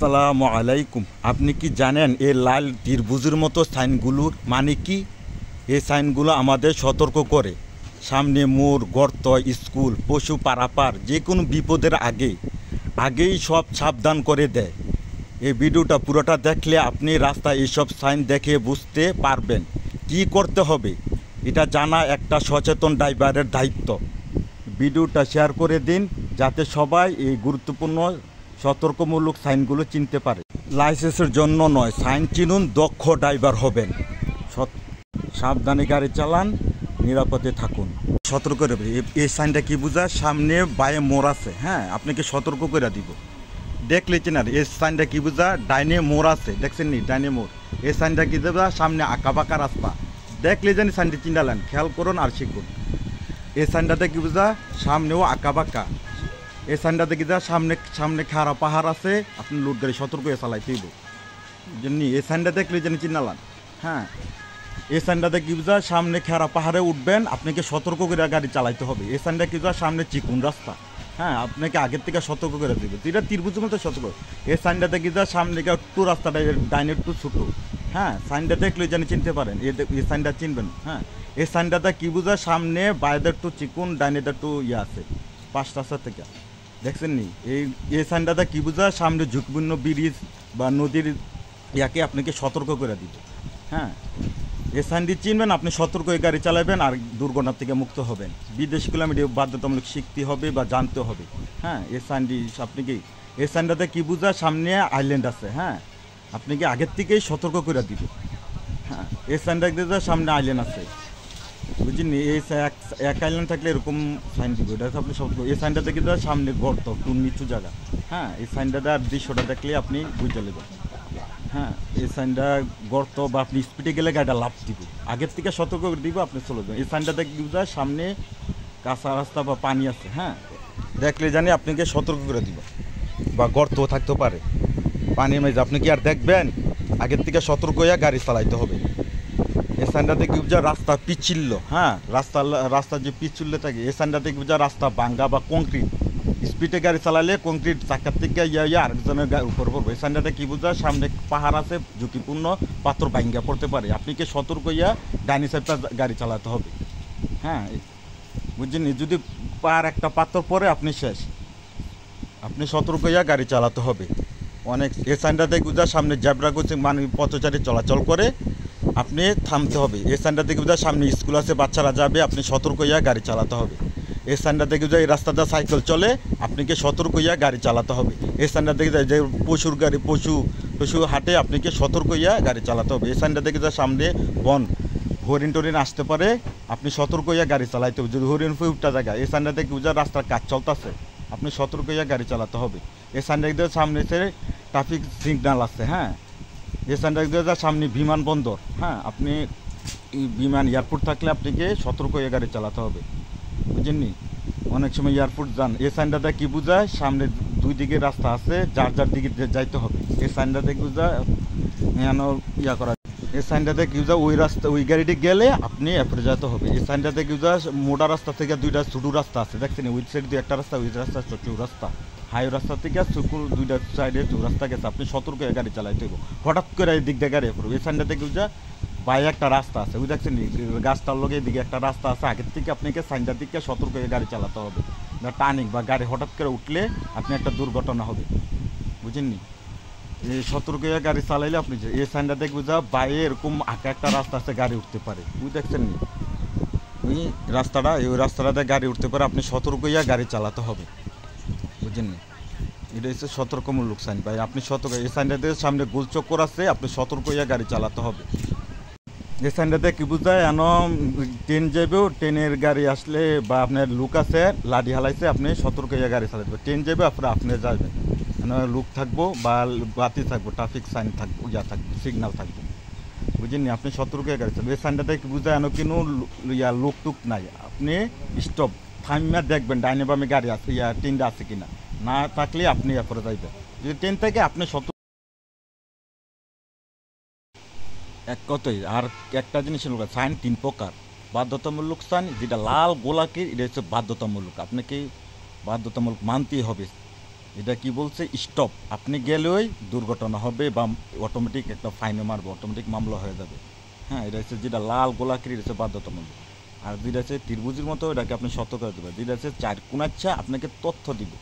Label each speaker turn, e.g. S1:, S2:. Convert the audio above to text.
S1: আসসালামু আলাইকুম। আপনি কি জানেন এই লাল ত্রিভুজের মতো সাইনগুলোর মানে কি? এই সাইনগুলো আমাদের সতর্ক করে সামনে মোড়, গর্ত, স্কুল, পশু পারাপার যে কোনো বিপদের আগেই সব সাবধান করে দেয়। এই ভিডিওটা পুরোটা দেখলে আপনি রাস্তায় এইসব সাইন দেখে বুঝতে পারবেন কি করতে হবে। এটা জানা একটা সচেতন ড্রাইভারের দায়িত্ব। ভিডিওটা শেয়ার করে দিন যাতে সবাই এই গুরুত্বপূর্ণ সতর্কমূলক সাইনগুলো চিনতে পারে। লাইসেন্সের জন্য নয়, সাইন চিনুন, দক্ষ ড্রাইভার হবেন। সাবধানে গাড়ি চালান, নিরাপদে থাকুন। সতর্ক করে এই সাইনটা কি বোঝায়? সামনে বায়ে মোড় আছে, হ্যাঁ, আপনাকে সতর্ক করে দিব। দেখলে চেনার এই সাইনটা কি বোঝায়? ডাইনে মোড় আছে, দেখছেন নি? ডাইনে মোড়। এই সাইনটা কি দেবা? সামনে আঁকা বাঁকা রাস্তা। দেখলে জানি সাইনটি চিনালেন, খেয়াল করুন আর শিখুন। এই সাইনটাতে কি বোঝায়? সামনেও আঁকা বাঁকা। এই সাইনটাতে কি যা সামনে খাড়া পাহাড় আছে, আপনি লোড গাড়ি সতর্ক হয়ে চালাইতে হইব। জানি এই সাইনটা দেখলে জানি চিনালাম, হ্যাঁ। এই সাইনটাতে কি বোঝায়? সামনে খাড়া পাহাড়ে উঠবেন, আপনাকে সতর্ক করে গাড়ি চালাইতে হবে। এই সাইনটা কি বোঝায়? সামনে চিকুন রাস্তা, হ্যাঁ, আপনাকে আগের থেকে সতর্ক করে দেবে। এটা ত্রিভুজের মতো সতর্ক। এই সাইনটাতে কি বোঝায়? সামনে একটু রাস্তাটা ডাইনে একটু ছোটো, হ্যাঁ। সাইনটা দেখলে জানি চিনতে পারেন, এই সাইনটা চিনবেন, হ্যাঁ। এই সাইনটাতে কি বোঝায়? সামনে বাইরে একটু চিকুন, ডাইনেটা একটু আছে 5 রাস্তা থেকে, দেখছেন নি? এই সাইনটাতে কী বোঝায়? সামনে ঝুঁকিপূর্ণ ব্রিজ বা নদীর ইয়াকে আপনাকে সতর্ক করে দিত, হ্যাঁ। এই সাইনটি চিনবেন, আপনি সতর্ক হয়ে গাড়ি চালাবেন আর দুর্ঘটনা থেকে মুক্ত হবেন। বিদেশগুলো আমি বাধ্যতামূলক শিখতে হবে বা জানতে হবে, হ্যাঁ। এই সাইনটি আপনি কি এই সাইনটাতে কী বোঝায়? সামনে আইল্যান্ড আছে, হ্যাঁ, আপনি কি আগের থেকেই সতর্ক করে দিবে, হ্যাঁ। এই সাইনটা দিয়ে সামনে আইল্যান্ড আছে, বুঝিনি? এই এক আইল্যান্ড থাকলে এরকম সাইন দিব, এটা আপনি সব। এই সাইনটা দেখে দেওয়া সামনে গর্ত, একটু নিচু জায়গা, হ্যাঁ। এই সাইনটা আর দৃশ্যটা দেখলে আপনি বুঝতে নেবেন, হ্যাঁ। এই সাইনটা গর্ত বা আপনি স্পিডে গেলে গাড়িটা লাফ দিব, আগের থেকে সতর্ক করে দিব, আপনি চলে যাবেন। এই সাইনটা দেখে বুঝা সামনে কাঁচা রাস্তা বা পানি আছে, হ্যাঁ, দেখলে জানি আপনাকে সতর্ক করে দিব। বা গর্তও থাকতে পারে, পানির মাঝে আপনি কি আর দেখবেন? আগের থেকে সতর্ক হয়ে গাড়ি চালাইতে হবে। এই সাইনটাতে কি বুঝা? রাস্তা পিচ্ছিল, হ্যাঁ, রাস্তা যে পিচ্ছিল থাকে। এই সাইনটাতে কি বুঝা? রাস্তা ভাঙ্গা বা কংক্রিট। স্পিডে গাড়ি চালালে কংক্রিট চাকার থেকে আরেকজনের উপর পড়বে। এই সাইনটাতে কি বুঝা? সামনে পাহাড় আছে, ঝুঁকিপূর্ণ, পাথর ভাঙ্গা পড়তে পারে, আপনি কি সতর্ক হইয়া ডাইনি সাইডটা গাড়ি চালাতে হবে, হ্যাঁ। বুঝছেন? যদি একটা পাথর পরে আপনি শেষ, আপনি সতর্ক হইয়া গাড়ি চালাতে হবে অনেক। এই সাইনটাতে বুঝা? সামনে জ্যাবরা ক্রসিং মানে পথচারী চলাচল করে, আপনি থামতে হবে। এই সাইনটা থেকে বোঝা সামনে স্কুল আছে, বাচ্চারা যাবে, আপনি সতর্ক হইয়া গাড়ি চালাতে হবে। এই সাইনটা থেকে বোঝা এই রাস্তাটা সাইকেল চলে, আপনাকে সতর্ক হইয়া গাড়ি চালাতে হবে। এই সাইনটা থেকে যায় যে পশুর গাড়ি, পশু হাটে, আপনাকে সতর্ক হইয়া গাড়ি চালাতে হবে। এই সাইনটা থেকে যা সামনে বন, হরিণ টরিণ আসতে পারে, আপনি সতর্ক হইয়া গাড়ি চালাইতে হবে। যদি হরিণ উঠটা জায়গা, এই সাইনটা থেকে বোঝা রাস্তার কাজ চলতেছে, আপনি সতর্ক হইয়া গাড়ি চালাতে হবে। এই সাইনটা থেকে সামনে ট্রাফিক সিগন্যাল আছে, হ্যাঁ। এই সাইনটা দিয়ে সামনে বিমানবন্দর, হ্যাঁ, আপনি বিমান এয়ারপোর্ট থাকলে আপনাকে সতর্ক হয়ে গাড়ি চালাতে হবে, বুঝেননি? অনেক সময় এয়ারপোর্ট যান। এই সাইনটাতে কী বোঝায়? সামনে 2 দিকে রাস্তা আছে, যার দিকে যাইতে হবে। এই সাইনটাতে কী বোঝায়? করা। এই সাইনটাতে কী বোঝায়? ওই গাড়িটি গেলে আপনি এরপরে যেতে হবে। এই সাইনটাতে কী বোঝায়? মোটা রাস্তা থেকে 2টা ছোটো রাস্তা আছে, দেখছেন? ওই সাইড দিয়ে একটা রাস্তা, ওই রাস্তা ছোটো রাস্তা, হাই রাস্তা থেকে স্কুল 2টা সাইডে রাস্তা গেছে, আপনি সতর্ক হয়ে গাড়ি চালাইতে হবে। হঠাৎ করে এই দিক দিয়ে গাড়ি পড়বে। এই সাইডটা থেকে বুঝা বাইরে একটা রাস্তা আছে, ওই দেখছেন গাছটার লগে এদিকে একটা রাস্তা আছে, আগের থেকে আপনাকে সাইনটার দিকে সতর্ক হয়ে গাড়ি চালাতে হবে। টার্নিং বা গাড়ি হঠাৎ করে উঠলে আপনি একটা দুর্ঘটনা হবে, বুঝেননি? এই সতর্ক হয়ে গাড়ি চালাইলে আপনি এই সাইনটা দেখে বুঝা বাইরে এরকম আঁকা একটা রাস্তা আছে, গাড়ি উঠতে পারে, ওই দেখছেন নি? ওই রাস্তাটাতে গাড়ি উঠতে পারে, আপনি সতর্ক হইয়া গাড়ি চালাতে হবে, বুঝেননি? এটা হচ্ছে সতর্কমূলক সাইন ভাই, আপনি সতর্ক। এই সাইনটাতে সামনে গোল চক্কর আছে, আপনি সতর্ক হইয়া গাড়ি চালাতে হবে। এই সাইনটাতে কি বুঝায়? ট্রেন যাবেও, ট্রেনের গাড়ি আসলে বা আপনার লুক আছে, লাঠি হালাইছে, আপনি সতর্ক হইয়া গাড়ি চালাতে হবে। ট্রেন যাবে, আপনি যাবেন, লুক থাকবো বা বাতি থাকবো, ট্রাফিক সাইন থাকবো, থাকবে, সিগন্যাল থাকবে, বুঝেননি? আপনি সতর্ক হয়ে গাড়ি চালাবেন। এই সাইনটাতে কি বুঝায়? কিন্তু লুক টুক নাই, আপনি স্টপ থামিয়া দেখবেন ডাইনে বামে গাড়ি আছে, ট্রেনটা আছে কিনা, না থাকলে আপনি এরপরে যাইবেন। যদি ট্রেন থেকে আপনি এক কথাই। আর একটা জিনিস হলো সাইন 3 প্রকার। বাধ্যতামূলক সাইন, যেটা লাল গোলাকৃতির, এটা হচ্ছে বাধ্যতামূলক, আপনাকে বাধ্যতামূলক মানতেই হবে। এটা কি বলছে, স্টপ। আপনি গেলেই দুর্ঘটনা হবে বা অটোমেটিক একটা ফাইনে মারবে, অটোমেটিক মামলা হয়ে যাবে। হ্যাঁ, এটা হচ্ছে যেটা লাল গোলাকৃতি, এটা হচ্ছে বাধ্যতামূলক। আর যেটা হচ্ছে ত্রিভুজের মতো, এটাকে আপনি সতর্ক করে দেবেন। যেটা হচ্ছে চার কোণাচ্ছা আপনাকে তথ্য দিবে।